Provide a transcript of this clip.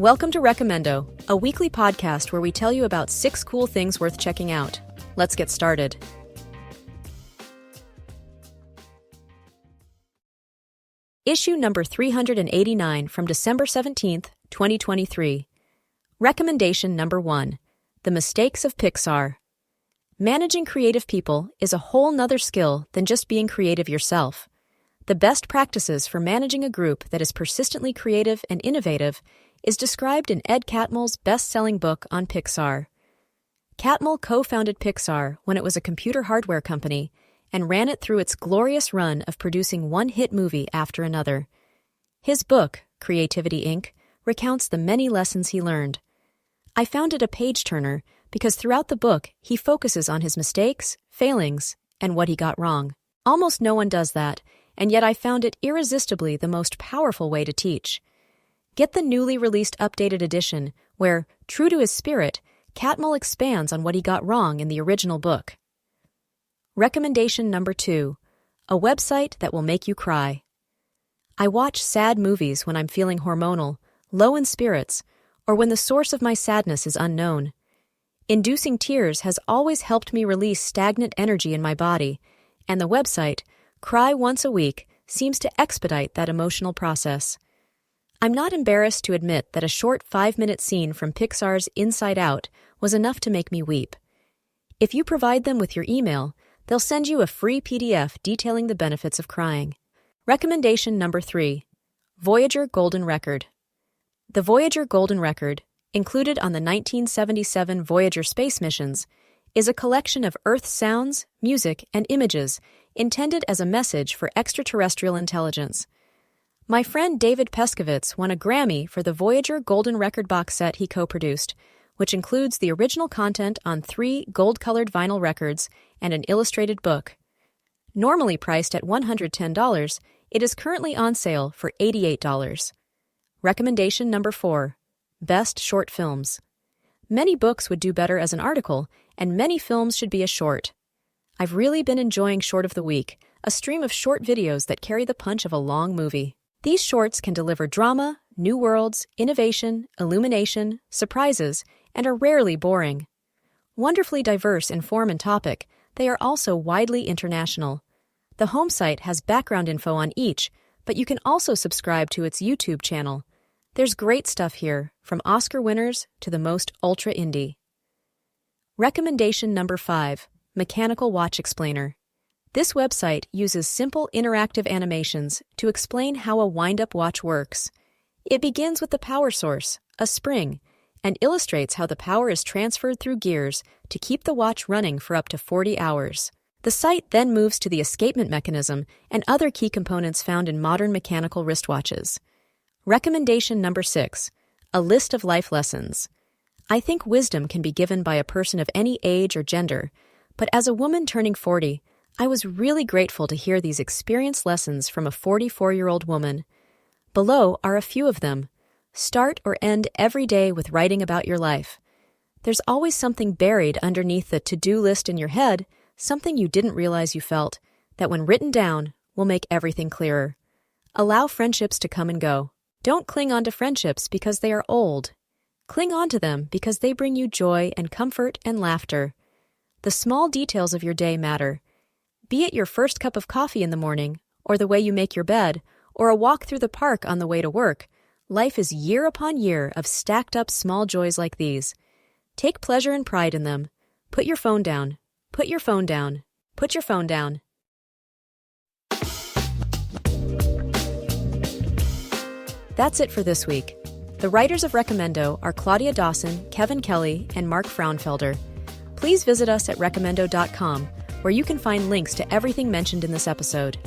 Welcome to Recomendo, a weekly podcast where we tell you about 6 cool things worth checking out. Let's get started. Issue number 389 from December 17th, 2023. Recommendation number 1. The Mistakes of Pixar. Managing creative people is a whole nother skill than just being creative yourself. The best practices for managing a group that is persistently creative and innovative is described in Ed Catmull's best-selling book on Pixar. Catmull co-founded Pixar when it was a computer hardware company and ran it through its glorious run of producing one hit movie after another. His book, Creativity, Inc., recounts the many lessons he learned. I found it a page-turner because throughout the book he focuses on his mistakes, failings, and what he got wrong. Almost no one does that, and yet I found it irresistibly the most powerful way to teach. Get the newly released updated edition, where, true to his spirit, Catmull expands on what he got wrong in the original book. Recommendation number 2. A website that will make you cry. I watch sad movies when I'm feeling hormonal, low in spirits, or when the source of my sadness is unknown. Inducing tears has always helped me release stagnant energy in my body, and the website, Cry Once a Week, seems to expedite that emotional process. I'm not embarrassed to admit that a short 5-minute scene from Pixar's Inside Out was enough to make me weep. If you provide them with your email, they'll send you a free PDF detailing the benefits of crying. Recommendation number 3. Voyager Golden Record. The Voyager Golden Record, included on the 1977 Voyager space missions, is a collection of Earth sounds, music, and images intended as a message for extraterrestrial intelligence. My friend David Peskovitz won a Grammy for the Voyager Golden Record box set he co-produced, which includes the original content on 3 gold-colored vinyl records and an illustrated book. Normally priced at $110, it is currently on sale for $88. Recommendation number 4. Best Short Films. Many books would do better as an article, and many films should be a short. I've really been enjoying Short of the Week, a stream of short videos that carry the punch of a long movie. These shorts can deliver drama, new worlds, innovation, illumination, surprises, and are rarely boring. Wonderfully diverse in form and topic, they are also widely international. The home site has background info on each, but you can also subscribe to its YouTube channel. There's great stuff here, from Oscar winners to the most ultra-indie. Recommendation number 5. Mechanical Watch Explainer. This website uses simple interactive animations to explain how a wind-up watch works. It begins with the power source, a spring, and illustrates how the power is transferred through gears to keep the watch running for up to 40 hours. The site then moves to the escapement mechanism and other key components found in modern mechanical wristwatches. Recommendation number 6. A list of life lessons. I think wisdom can be given by a person of any age or gender, but as a woman turning 40, I was really grateful to hear these experience lessons from a 44-year-old woman. Below are a few of them. Start or end every day with writing about your life. There's always something buried underneath the to-do list in your head, something you didn't realize you felt, that when written down will make everything clearer. Allow friendships to come and go. Don't cling on to friendships because they are old. Cling on to them because they bring you joy and comfort and laughter. The small details of your day matter. Be it your first cup of coffee in the morning, or the way you make your bed, or a walk through the park on the way to work, life is year upon year of stacked up small joys like these. Take pleasure and pride in them. Put your phone down. Put your phone down. Put your phone down. That's it for this week. The writers of Recomendo are Claudia Dawson, Kevin Kelly, and Mark Fraunfelder. Please visit us at Recomendo.com, where you can find links to everything mentioned in this episode.